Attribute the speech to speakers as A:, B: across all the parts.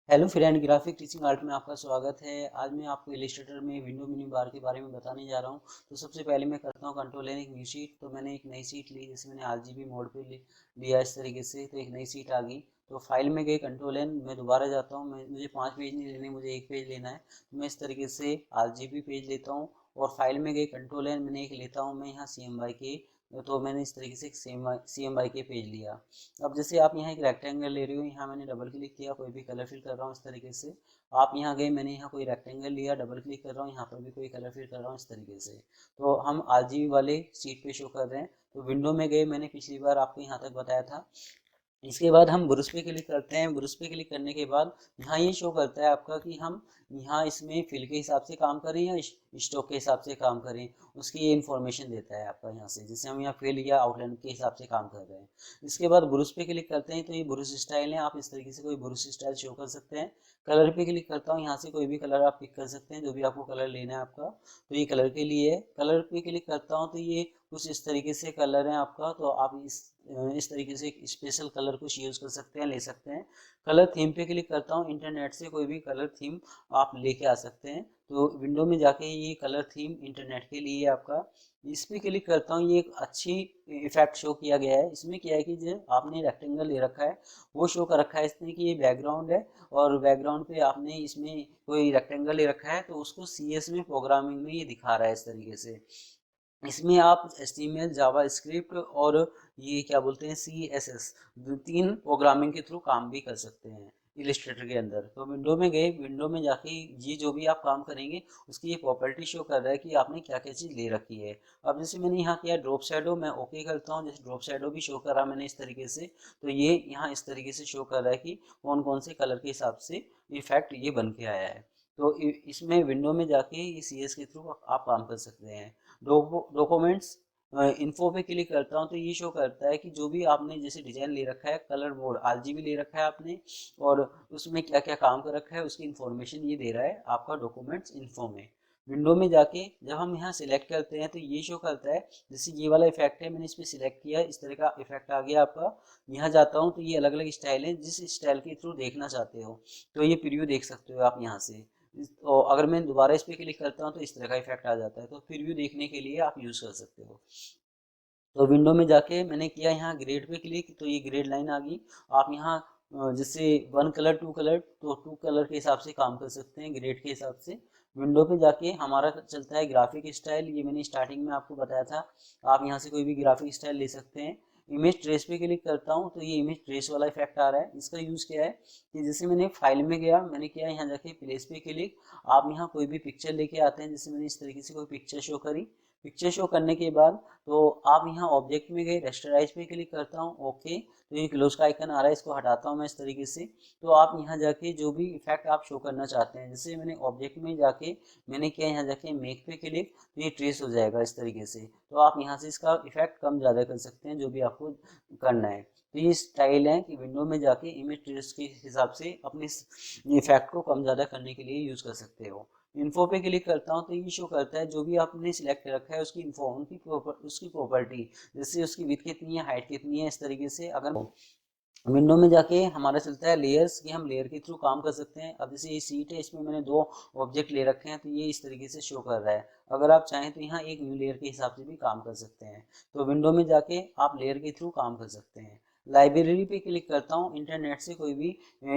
A: Hello friend, graphic teaching art में आपका स्वागत है। आज मैं आपको इलिस्ट्रेटर में विंडो मेन्यू बार के बारे में बताने जा रहा हूं। तो सबसे पहले मैं करता हूं कंट्रोल एन एक न्यू शीट। तो मैंने एक नई शीट ली, जैसे मैंने आरजीबी मोड पे लिया इस तरीके से। तो एक नई शीट आ गई। तो फाइल में गए, कंट्रोल एन, मैं दोबारा जाता हूँ। मुझे 5 पेज नहीं लेने, मुझे एक पेज लेना है। तो मैं इस तरीके से आरजीबी पेज लेता हूँ और फाइल में गए, कंट्रोल एन, मैंने एक लेता हूँ मैं यहाँ CMYK के। तो मैंने इस तरीके से CMYK पेज लिया। अब जैसे आप यहाँ एक रेक्टेंगल ले रहे हो, यहाँ मैंने डबल क्लिक किया, कोई भी कलर फिल कर रहा हूँ इस तरीके से। आप यहाँ गए, मैंने यहाँ कोई रेक्टेंगल लिया, डबल क्लिक कर रहा हूँ, यहाँ पर भी कोई कलर फिल कर रहा हूँ इस तरीके से। तो हम आरजीबी वाले सीट पे शो कर रहे हैं। तो विंडो में गए, मैंने पिछली बार आपको यहाँ तक बताया था। इसके बाद हम ब्रश पे क्लिक करते हैं। ब्रश पे क्लिक करने के बाद यहाँ ये शो करता है आपका कि हम यहाँ इसमें फिल के हिसाब से काम करें या स्ट्रोक के हिसाब से काम करें। उसकी ये इन्फॉर्मेशन देता है आपका यहाँ से, जैसे हम यहाँ फिल या आउटलाइन के हिसाब से काम कर रहे हैं। इसके बाद ब्रश पे क्लिक करते हैं, तो ये ब्रश स्टाइल है। आप इस तरीके से कोई ब्रश स्टाइल शो कर सकते हैं। कलर पे क्लिक करता हूँ, यहाँ से कोई भी कलर आप पिक कर सकते हैं, जो भी आपको कलर लेना है आपका। तो ये कलर के लिए है। कलर पे क्लिक करता हूँ तो ये कुछ इस तरीके से कलर है आपका। तो आप इस तरीके से एक स्पेशल कलर कुछ यूज़ कर सकते हैं, ले सकते हैं। कलर थीम पे क्लिक करता हूँ, इंटरनेट से कोई भी कलर थीम आप लेके आ सकते हैं। तो विंडो में जाके ये कलर थीम इंटरनेट के लिए आपका, इस पे क्लिक करता हूँ। ये एक अच्छी इफेक्ट शो किया गया है। इसमें क्या है कि जो आपने रेक्टेंगल ले रखा है वो शो कर रखा है इसने कि ये बैकग्राउंड है, और बैकग्राउंड पे आपने इसमें कोई रेक्टेंगल ले रखा है, तो उसको CS में प्रोग्रामिंग में ये दिखा रहा है इस तरीके से। इसमें आप HTML, जावा स्क्रिप्ट और ये क्या बोलते हैं CSS, 3 प्रोग्रामिंग के थ्रू काम भी कर सकते हैं इलिस्ट्रेटर के अंदर। तो विंडो में गए, विंडो में जाके ये जो भी आप काम करेंगे उसकी ये प्रॉपर्टी शो कर रहा है कि आपने क्या क्या चीज़ ले रखी है। अब जैसे मैंने यहाँ किया ड्रॉप शैडो, मैं ओके करता हूँ। जैसे ड्रॉप शैडो भी शो करा मैंने इस तरीके से। तो ये यहाँ इस तरीके से शो कर रहा है कि कौन कौन से कलर के हिसाब से इफेक्ट ये बन के आया है। तो इसमें विंडो में जाके ये CS के थ्रू आप काम कर सकते हैं। डॉक्यूमेंट्स इन्फो पे क्लिक करता हूँ तो ये शो करता है कि जो भी आपने जैसे डिजाइन ले रखा है, कलर बोर्ड आरजीबी ले रखा है आपने, और उसमें क्या क्या काम कर रखा है उसकी इन्फॉर्मेशन ये दे रहा है आपका डॉक्यूमेंट्स इन्फो में। विंडो में जाके जब हम यहाँ सिलेक्ट करते हैं तो ये शो करता है, जैसे ये वाला इफेक्ट है, मैंने इस पर सिलेक्ट किया, इस तरह का इफेक्ट आ गया आपका। यहाँ जाता हूँ तो ये अलग अलग स्टाइल है, जिस स्टाइल के थ्रू देखना चाहते हो तो ये प्रीव्यू देख सकते हो आप यहाँ से। तो अगर मैं दोबारा इस पर क्लिक करता हूँ तो इस तरह का इफेक्ट आ जाता है। तो प्रीव्यू देखने के लिए आप यूज़ कर सकते हो। तो विंडो में जाके मैंने किया यहाँ ग्रेड पे क्लिक, तो ये ग्रेड लाइन आ गई। आप यहाँ जैसे 1 कलर 2 कलर, तो 2 कलर के हिसाब से काम कर सकते हैं ग्रेड के हिसाब से। विंडो पे जाके हमारा चलता है ग्राफिक स्टाइल, ये मैंने स्टार्टिंग में आपको बताया था। आप यहाँ से कोई भी ग्राफिक स्टाइल ले सकते हैं। इमेज ट्रेस पे क्लिक करता हूँ तो ये इमेज ट्रेस वाला इफेक्ट आ रहा है। इसका यूज़ क्या है कि जैसे मैंने फाइल में गया, मैंने किया यहाँ जाके प्लेस पे क्लिक। आप यहाँ कोई भी पिक्चर लेके आते हैं, जैसे मैंने इस तरीके से कोई पिक्चर शो करी। पिक्चर शो करने के बाद तो आप यहाँ ऑब्जेक्ट में गए, रेस्टराइज पे क्लिक करता हूँ, ओके। तो ये क्लोज का आइकन आ रहा है, इसको हटाता हूँ मैं इस तरीके से। तो आप यहाँ जाके जो भी इफेक्ट आप शो करना चाहते हैं, जैसे मैंने ऑब्जेक्ट में जाके मैंने किया यहाँ जाके मेक पे क्लिक, तो ये ट्रेस हो जाएगा इस तरीके से। तो आप यहाँ से इसका इफेक्ट कम ज़्यादा कर सकते हैं, जो भी आपको करना है। तो ये स्टाइल है कि विंडो में जाके इमेज ट्रेस के हिसाब से अपने इफेक्ट को कम ज़्यादा करने के लिए यूज़ कर सकते हो। इन्फो पे क्लिक करता हूँ तो ये शो करता है जो भी आपने सिलेक्ट रखा है उसकी इन्फो, उसकी प्रॉपर्टी, जैसे उसकी विड्थ कितनी है, हाइट कितनी है, इस तरीके से। अगर विंडो में जाके हमारा चलता है लेयर्स, कि हम लेयर के थ्रू काम कर सकते हैं। अब जैसे ये सीट है, इसमें मैंने 2 ऑब्जेक्ट ले रखे हैं, तो ये इस तरीके से शो कर रहा है। अगर आप चाहें तो यहाँ एक न्यू लेयर के हिसाब से भी काम कर सकते हैं। तो विंडो में जाके आप लेयर के थ्रू काम कर सकते हैं। लाइब्रेरी पे क्लिक करता हूँ, इंटरनेट से कोई भी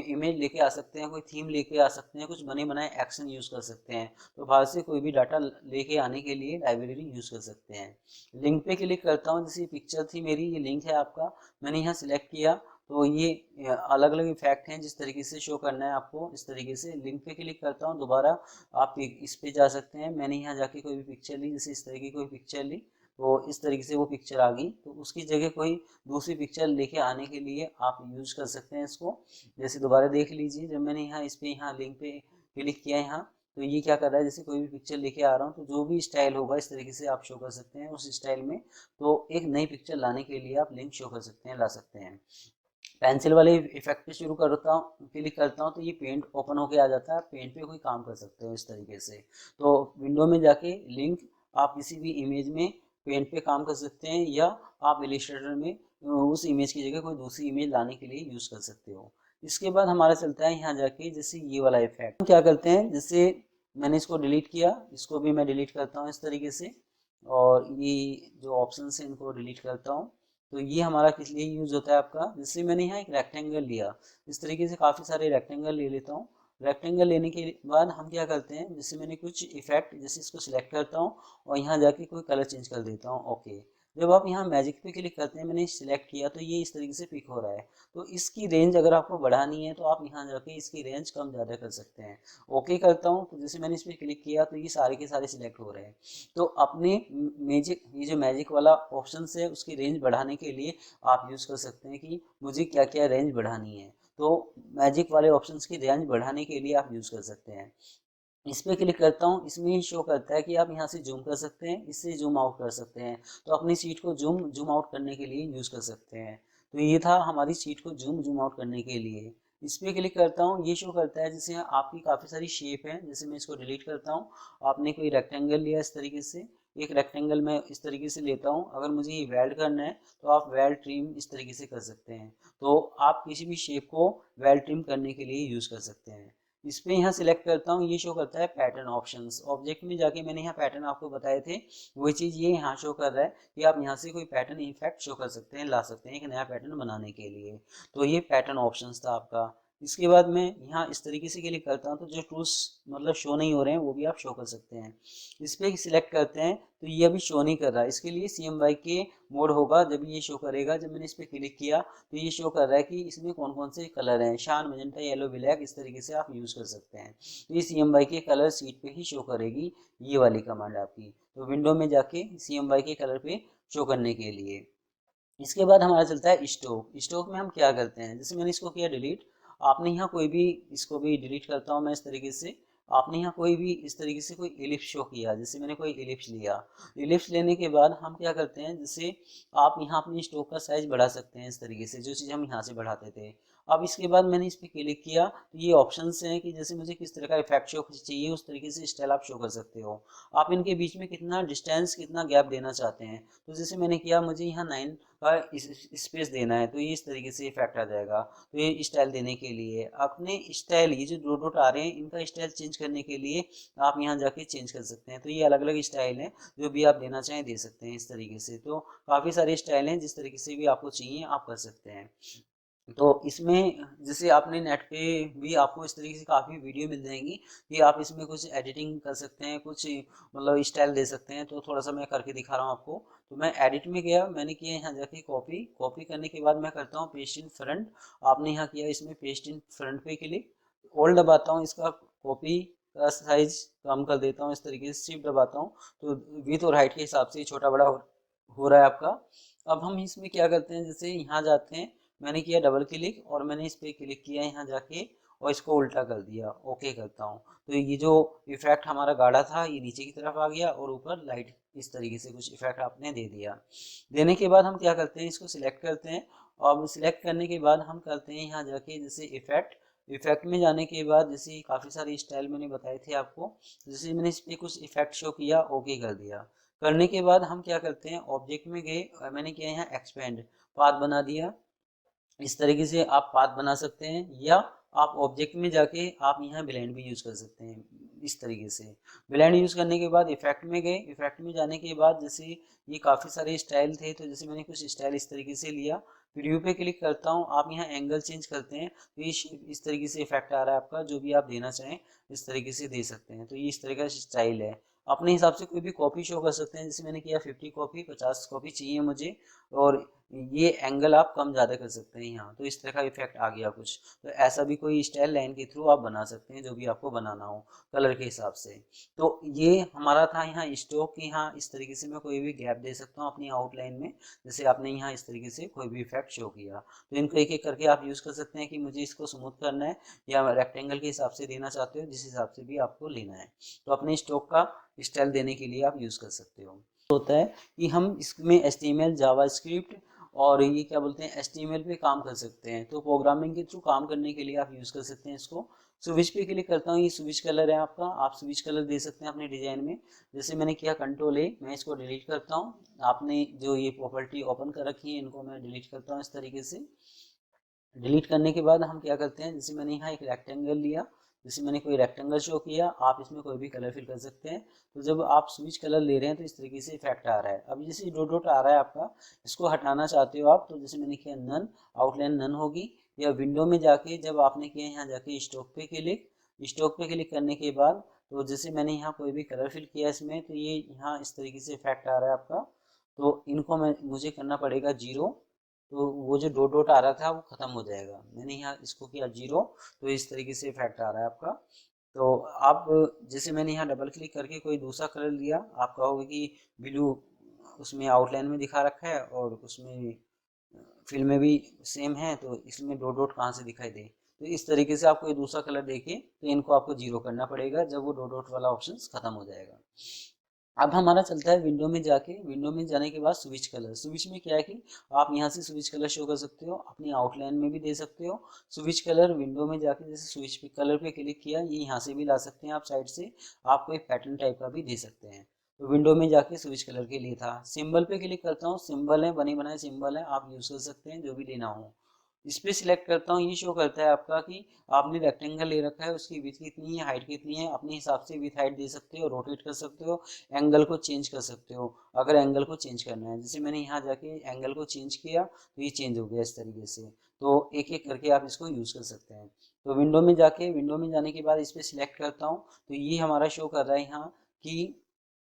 A: इमेज लेके आ सकते हैं, कोई थीम लेके आ सकते हैं, कुछ बने बनाए एक्शन यूज़ कर सकते हैं। तो बाहर से कोई भी डाटा लेके आने के लिए लाइब्रेरी यूज़ कर सकते हैं। लिंक पे क्लिक करता हूँ, जैसे पिक्चर थी मेरी, ये लिंक है आपका, मैंने यहाँ सिलेक्ट किया। तो ये अलग अलग इफेक्ट हैं, जिस तरीके से शो करना है आपको इस तरीके से। लिंक पे क्लिक करता हूँ, दोबारा आप इस पे जा सकते हैं। मैंने यहाँ जाके कोई भी पिक्चर ली, जैसे इस तरह की कोई पिक्चर ली, तो इस तरीके से वो पिक्चर आ गई। तो उसकी जगह कोई दूसरी पिक्चर लेके आने के लिए आप यूज कर सकते हैं इसको। जैसे दोबारा देख लीजिए, जब मैंने यहाँ इस पे यहाँ लिंक पे क्लिक किया यहाँ, तो ये क्या कर रहा है, जैसे कोई भी पिक्चर लेके आ रहा हूँ तो जो भी स्टाइल होगा इस तरीके से आप शो कर सकते हैं उस स्टाइल में। तो एक नई पिक्चर लाने के लिए आप लिंक शो कर सकते हैं, ला सकते हैं। पेंसिल वाले इफेक्ट पे शुरू करता हूँ, क्लिक करता हूँ तो ये पेंट ओपन होके आ जाता है। पेंट पे कोई काम कर सकते हो इस तरीके से। तो विंडो में जाके लिंक, आप किसी भी इमेज में पेंट पे काम कर सकते हैं, या आप इलिस्ट्रेटर में उस इमेज की जगह कोई दूसरी इमेज लाने के लिए यूज़ कर सकते हो। इसके बाद हमारा चलता है यहाँ जाके जैसे ये वाला इफेक्ट, हम क्या करते हैं, जैसे मैंने इसको डिलीट किया, इसको भी मैं डिलीट करता हूँ इस तरीके से, और ये जो ऑप्शन है इनको डिलीट करता हूँ। तो ये हमारा किस लिए यूज होता है आपका, जैसे मैंने यहाँ एक रेक्टेंगल लिया, इस तरीके से काफ़ी सारे रेक्टेंगल ले लेता हूँ। रेक्टेंगल लेने के बाद हम क्या करते हैं, जैसे मैंने कुछ इफेक्ट, जैसे इसको सिलेक्ट करता हूँ और यहाँ जाके कोई कलर चेंज कर देता हूँ। ओके, जब आप यहाँ मैजिक पे क्लिक करते हैं, मैंने सिलेक्ट किया तो ये इस तरीके से पिक हो रहा है। तो इसकी रेंज अगर आपको बढ़ानी है तो आप यहाँ जाके इसकी रेंज कम ज़्यादा कर सकते हैं। ओके करता हूँ तो जैसे मैंने इस पर क्लिक किया तो ये सारे के सारे सिलेक्ट हो रहे हैं। तो अपने मैजिक, ये जो मैजिक वाला ऑप्शन है उसकी रेंज बढ़ाने के लिए आप यूज़ कर सकते हैं कि मुझे क्या क्या रेंज बढ़ानी है। तो मैजिक वाले ऑप्शंस की रेंज बढ़ाने के लिए आप यूज़ कर सकते हैं। इस पर क्लिक करता हूँ, इसमें ही शो करता है कि आप यहाँ से जूम कर सकते हैं, इससे जूम आउट कर सकते हैं। तो अपनी सीट को जूम आउट करने के लिए यूज़ कर सकते हैं। तो ये था हमारी सीट को जूम आउट करने के लिए। इस पर क्लिक करता हूँ, ये शो करता है जैसे आपकी काफ़ी सारी शेप है, जैसे मैं इसको डिलीट करता हूँ। आपने कोई रेक्टेंगल लिया इस तरीके से, एक रेक्टेंगल मैं इस तरीके से लेता हूँ, अगर मुझे ये वेल्ड करना है तो आप वेल्ड ट्रिम इस तरीके से कर सकते हैं। तो आप किसी भी शेप को वेल्ड ट्रिम करने के लिए यूज़ कर सकते हैं। इस पे यहाँ सिलेक्ट करता हूँ, ये शो करता है पैटर्न ऑप्शंस। ऑब्जेक्ट में जाके मैंने यहाँ पैटर्न आपको बताए थे, वही चीज़ ये यहाँ शो कर रहा है कि आप यहाँ से कोई पैटर्न इफेक्ट शो कर सकते हैं, ला सकते हैं एक नया पैटर्न बनाने के लिए। तो ये पैटर्न ऑप्शंस था आपका। इसके बाद मैं यहाँ इस तरीके से क्लिक करता हूँ तो जो टूल्स मतलब शो नहीं हो रहे हैं वो भी आप शो कर सकते हैं। इस पर सिलेक्ट करते हैं तो ये अभी शो नहीं कर रहा है, इसके लिए CMYK के मोड होगा जब ये शो करेगा। जब मैंने इस पर क्लिक किया तो ये शो कर रहा है कि इसमें कौन कौन से कलर हैं, शान, मजेंटा, येलो, ब्लैक, इस तरीके से आप यूज़ कर सकते हैं। तो ये CMYK के कलर सीट पे ही शो करेगी ये वाली कमांड आपकी। तो विंडो में जाके CMYK के कलर पे शो करने के लिए। इसके बाद हमारा चलता है स्टोक। स्टोक में हम क्या करते हैं, जैसे मैंने इसको किया डिलीट, आपने यहाँ कोई भी, इसको भी डिलीट करता हूँ मैं इस तरीके से। आपने यहाँ कोई भी इस तरीके से कोई इलिप्स शो किया, जैसे मैंने कोई इलिप्स लिया। इलिप्स लेने के बाद हम क्या करते हैं, जैसे आप यहाँ अपनी स्टोक का साइज बढ़ा सकते हैं इस तरीके से, जो चीज़ हम यहाँ से बढ़ाते थे। अब इसके बाद मैंने इस पर क्लिक किया तो ये ऑप्शंस हैं कि जैसे मुझे किस तरह का इफेक्ट शो चाहिए उस तरीके से स्टाइल आप शो कर सकते हो। आप इनके बीच में कितना डिस्टेंस, कितना गैप देना चाहते हैं। तो जैसे मैंने किया, मुझे यहाँ 9 का स्पेस देना है, तो ये इस तरीके से इफेक्ट आ जाएगा। तो ये स्टाइल देने के लिए अपने स्टाइल, ये जो डॉट डॉट आ रहे हैं इनका स्टाइल चेंज करने के लिए आप यहाँ जाके चेंज कर सकते हैं। तो ये अलग अलग स्टाइल है, जो भी आप देना चाहें दे सकते हैं इस तरीके से। तो काफ़ी सारे स्टाइल हैं, जिस तरीके से भी आपको चाहिए आप कर सकते हैं। तो इसमें जैसे आपने नेट पे भी आपको इस तरीके से काफ़ी वीडियो मिल जाएंगी कि आप इसमें कुछ एडिटिंग कर सकते हैं, कुछ मतलब स्टाइल दे सकते हैं। तो थोड़ा सा मैं करके दिखा रहा हूँ आपको। तो मैं एडिट में गया, मैंने किया यहाँ जाके कॉपी। कॉपी करने के बाद मैं करता हूँ पेस्ट इन फ्रंट। आपने यहाँ किया इसमें पेस्ट इन फ्रंट पे क्लिक, होल्ड दबाता हूँ, इसका कॉपी का साइज कम कर देता हूँ इस तरीके से, शिफ्ट दबाता हूँ तो विड्थ और हाइट के हिसाब से छोटा बड़ा हो रहा है आपका। अब हम इसमें क्या करते हैं, जैसे यहाँ जाते हैं, मैंने किया डबल क्लिक और मैंने इस पर क्लिक किया यहाँ जाके और इसको उल्टा कर दिया। ओके करता हूँ तो ये जो इफेक्ट हमारा गाढ़ा था ये नीचे की तरफ आ गया और ऊपर लाइट इस तरीके से कुछ इफेक्ट आपने दे दिया। देने के बाद हम क्या करते हैं, इसको सिलेक्ट करते हैं और सिलेक्ट करने के बाद हम करते हैं यहाँ जाके जैसे इफेक्ट। इफेक्ट में जाने के बाद जैसे काफ़ी सारे स्टाइल मैंने बताए थे आपको, जैसे मैंने इस पर कुछ इफेक्ट शो किया, ओके कर दिया। करने के बाद हम क्या करते हैं, ऑब्जेक्ट में गए और मैंने किया यहाँ एक्सपेंड, पाथ बना दिया। इस तरीके से आप पाथ बना सकते हैं, या आप ऑब्जेक्ट में जाके आप यहाँ ब्लेंड भी यूज़ कर सकते हैं इस तरीके से। ब्लेंड यूज़ करने के बाद इफेक्ट में गए, इफेक्ट में जाने के बाद जैसे ये काफ़ी सारे स्टाइल थे, तो जैसे मैंने कुछ स्टाइल इस तरीके से लिया। प्रीव्यू पे क्लिक करता हूँ, आप यहाँ एंगल चेंज करते हैं तो ये इस तरीके से इफेक्ट आ रहा है आपका, जो भी आप देना चाहें इस तरीके से दे सकते हैं। तो ये इस तरह का स्टाइल है। अपने हिसाब से कोई भी कॉपी शो कर सकते हैं, जैसे मैंने किया 50 कॉपी, 50 कॉपी चाहिए मुझे, और ये एंगल आप कम ज़्यादा कर सकते हैं यहाँ। तो इस तरह का इफेक्ट आ गया कुछ। तो ऐसा भी कोई स्टाइल लाइन के थ्रू आप बना सकते हैं, जो भी आपको बनाना हो कलर के हिसाब से। तो ये हमारा था यहाँ स्टॉक की। यहाँ इस तरीके से मैं कोई भी गैप दे सकता हूँ अपनी आउटलाइन में, जैसे आपने यहाँ इस तरीके से कोई भी इफेक्ट शो किया। तो इनको एक एक करके आप यूज़ कर सकते हैं कि मुझे इसको स्मूथ करना है या रेक्टेंगल के हिसाब से देना चाहते हो, जिस हिसाब से भी आपको लेना है। तो अपने स्टॉक का स्टाइल देने के लिए आप यूज़ कर सकते हो। होता है कि हम इसमें HTML, जावास्क्रिप्ट और ये क्या बोलते हैं HTML पे काम कर सकते हैं। तो प्रोग्रामिंग के थ्रू काम करने के लिए आप यूज़ कर सकते हैं इसको। स्विच पे क्लिक करता हूँ, ये स्विच कलर है आपका, आप स्विच कलर दे सकते हैं अपने डिजाइन में। जैसे मैंने किया कंट्रोल A, मैं इसको डिलीट करता हूँ। आपने जो ये प्रॉपर्टी ओपन कर रखी है इनको मैं डिलीट करता हूँ इस तरीके से। डिलीट करने के बाद हम क्या करते हैं, जैसे मैंने यहाँ एक रेक्टेंगल लिया, जैसे मैंने कोई रेक्टेंगल शो किया, आप इसमें कोई भी कलर फिल कर सकते हैं। तो जब आप स्विच कलर ले रहे हैं तो इस तरीके से इफेक्ट आ रहा है। अब जैसे डॉट डॉट आ रहा है आपका, इसको हटाना चाहते हो आप, तो जैसे मैंने किया नन, आउटलाइन नन होगी। या विंडो में जाके जब आपने किया यहाँ जाके स्टॉक पे क्लिक, स्टॉक पे क्लिक करने के बाद तो जैसे मैंने यहाँ कोई भी कलर फिल किया इसमें, तो ये यहाँ इस तरीके से इफेक्ट आ रहा है आपका। तो इनको मुझे करना पड़ेगा 0। तो वो जो डॉट डॉट आ रहा था वो खत्म हो जाएगा। मैंने यहाँ इसको किया 0, तो इस तरीके से इफेक्ट आ रहा है आपका। तो आप जैसे मैंने यहाँ डबल क्लिक करके कोई दूसरा कलर लिया, आप कहोगे कि ब्लू उसमें आउटलाइन में दिखा रखा है और उसमें फिल में भी सेम है, तो इसमें डॉट डॉट कहाँ से दिखाई दे। तो इस तरीके से आप कोई दूसरा कलर देके तो इनको आपको 0 करना पड़ेगा जब वो डॉट डॉट वाला ऑप्शन खत्म हो जाएगा। अब हमारा चलता है विंडो में जाके, विंडो में जाने के बाद स्विच कलर। स्विच में क्या है कि आप यहाँ से स्विच कलर शो कर सकते हो, अपनी आउटलाइन में भी दे सकते हो। स्विच कलर विंडो में जाके जैसे स्विच पे कलर पे क्लिक किया, ये यहाँ से भी ला सकते हैं आप साइड से। आप कोई पैटर्न टाइप का भी दे सकते हैं। तो विंडो में जाके स्विच कलर के लिए था। सिंबल पे क्लिक करता हूँ, सिंबल है, बने बनाए सिंबल है, आप यूज कर सकते हैं जो भी लेना हो। इस पे सिलेक्ट करता हूँ, ये शो करता है आपका कि आपने रेक्टेंगल ले रखा है, उसकी विड्थ कितनी है, हाइट कितनी है, अपने हिसाब से विड्थ हाइट दे सकते हो, रोटेट कर सकते हो, एंगल को चेंज कर सकते हो। अगर एंगल को चेंज करना है, जैसे मैंने यहाँ जाके एंगल को चेंज किया तो ये चेंज हो गया इस तरीके से। तो एक एक करके आप इसको यूज कर सकते हैं। तो विंडो में जाके, विंडो में जाने के बाद इस पे सिलेक्ट करता हूँ, तो ये हमारा शो कर रहा है यहाँ कि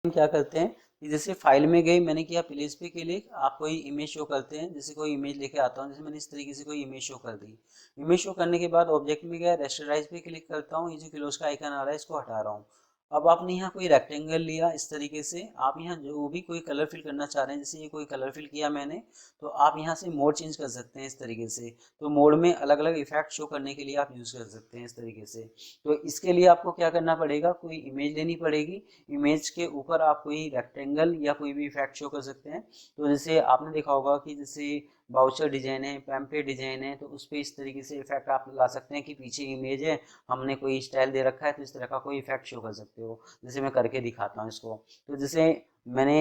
A: हम क्या करते हैं कि जैसे फाइल में गए, मैंने किया प्लेस पे क्लिक, आप कोई इमेज शो करते हैं, जैसे कोई इमेज लेके आता हूँ, जैसे मैंने इस तरीके से कोई इमेज शो कर दी। इमेज शो करने के बाद ऑब्जेक्ट में गया, रेस्टराइज पे क्लिक करता हूँ, ये जो क्लोज का आइकन आ रहा है इसको हटा रहा हूँ। अब आपने यहाँ कोई रेक्टेंगल लिया इस तरीके से, आप यहाँ जो भी कोई कलर फिल करना चाह रहे हैं, जैसे ये कोई कलर फिल किया मैंने, तो आप यहाँ से मोड चेंज कर सकते हैं इस तरीके से। तो मोड में अलग अलग इफेक्ट शो करने के लिए आप यूज कर सकते हैं इस तरीके से। तो इसके लिए आपको क्या करना पड़ेगा, कोई इमेज लेनी पड़ेगी, इमेज के ऊपर आप कोई रेक्टेंगल या कोई भी इफेक्ट शो कर सकते हैं। तो जैसे आपने देखा होगा कि जैसे बाउचर डिजाइन है, पैम्पलेट डिजाइन है, तो उस पर इस तरीके से इफेक्ट आप ला सकते हैं कि पीछे इमेज है, हमने कोई स्टाइल दे रखा है, तो इस तरह का कोई इफेक्ट शो कर सकते हो। जैसे मैं करके दिखाता हूँ इसको। तो जैसे मैंने,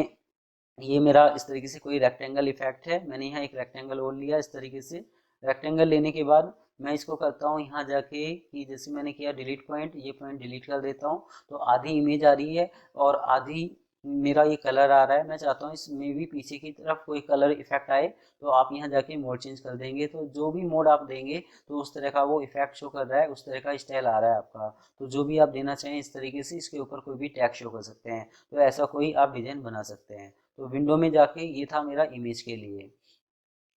A: ये मेरा इस तरीके से कोई रेक्टेंगल इफेक्ट है, मैंने यहाँ एक रेक्टेंगल और लिया इस तरीके से। रेक्टेंगल लेने के बाद मैं इसको करता हूँ यहाँ जाके कि जैसे मैंने किया डिलीट पॉइंट, ये पॉइंट डिलीट कर देता हूँ। तो आधी इमेज आ रही है और आधी मेरा ये कलर आ रहा है। मैं चाहता हूँ इसमें भी पीछे की तरफ कोई कलर इफेक्ट आए, तो आप यहाँ जाके मोड चेंज कर देंगे, तो जो भी मोड आप देंगे तो उस तरह का वो इफेक्ट शो कर रहा है, उस तरह का स्टाइल आ रहा है आपका। तो जो भी आप देना चाहें इस तरीके से इसके ऊपर कोई भी टैग शो कर सकते हैं। तो ऐसा कोई आप डिजाइन बना सकते हैं। तो विंडो में जाके ये था मेरा इमेज के लिए।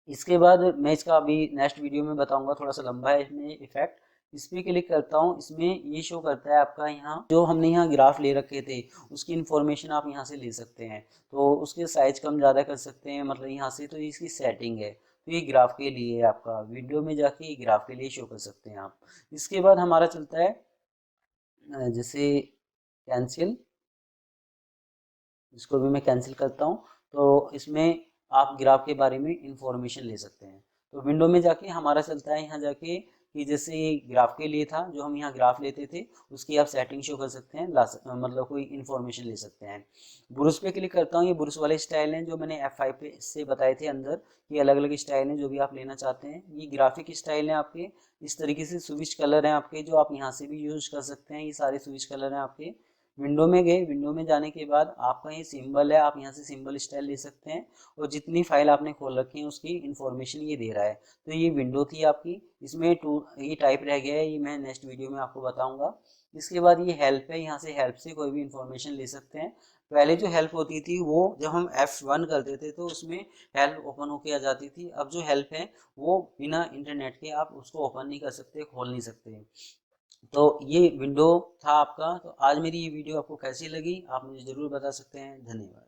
A: इसके बाद मैं इसका अभी नेक्स्ट वीडियो में बताऊंगा, थोड़ा सा लंबा है इसमें इफेक्ट। इस पर क्लिक करता हूँ, इसमें ये शो करता है आपका, यहाँ जो हमने यहाँ ग्राफ ले रखे थे उसकी इन्फॉर्मेशन आप यहाँ से ले सकते हैं। तो उसके साइज कम ज़्यादा कर सकते हैं, मतलब यहाँ से। तो इसकी सेटिंग है, तो ये ग्राफ के लिए है आपका, वीडियो में जाके ये ग्राफ के लिए शो कर सकते हैं आप। इसके बाद हमारा चलता है जैसे कैंसिल, इसको भी मैं कैंसिल करता हूँ। तो इसमें आप ग्राफ के बारे में इंफॉर्मेशन ले सकते हैं। तो विंडो में जाके हमारा चलता है यहाँ जाके कि जैसे ये ग्राफ के लिए था, जो हम यहाँ ग्राफ लेते थे उसकी आप सेटिंग शो कर सकते हैं, मतलब कोई इन्फॉर्मेशन ले सकते हैं। ब्रुश पे क्लिक करता हूँ, ये ब्रुश वाले स्टाइल हैं जो मैंने F5 पे से बताए थे अंदर। ये अलग अलग स्टाइल हैं जो भी आप लेना चाहते हैं। ये ग्राफिक स्टाइल हैं आपके, इस तरीके से स्विच कलर हैं आपके जो आप यहाँ से भी यूज कर सकते हैं। ये सारे स्विच कलर हैं आपके। विंडो में गए, विंडो में जाने के बाद आपका ये सिंबल है, आप यहाँ से सिंबल स्टाइल ले सकते हैं। और जितनी फाइल आपने खोल रखी है उसकी इन्फॉर्मेशन ये दे रहा है। तो ये विंडो थी आपकी, इसमें ये टाइप रह गया है, ये मैं नेक्स्ट वीडियो में आपको बताऊंगा। इसके बाद ये हेल्प है, यहाँ से हेल्प से कोई भी इंफॉर्मेशन ले सकते हैं। पहले जो हेल्प होती थी वो जब हम F1 करते थे तो उसमें हेल्प ओपन होके आ जाती थी। अब जो हेल्प है वो बिना इंटरनेट के आप उसको ओपन नहीं कर सकते, खोल नहीं सकते। तो ये विंडो था आपका। तो आज मेरी ये वीडियो आपको कैसी लगी आप मुझे ज़रूर बता सकते हैं। धन्यवाद।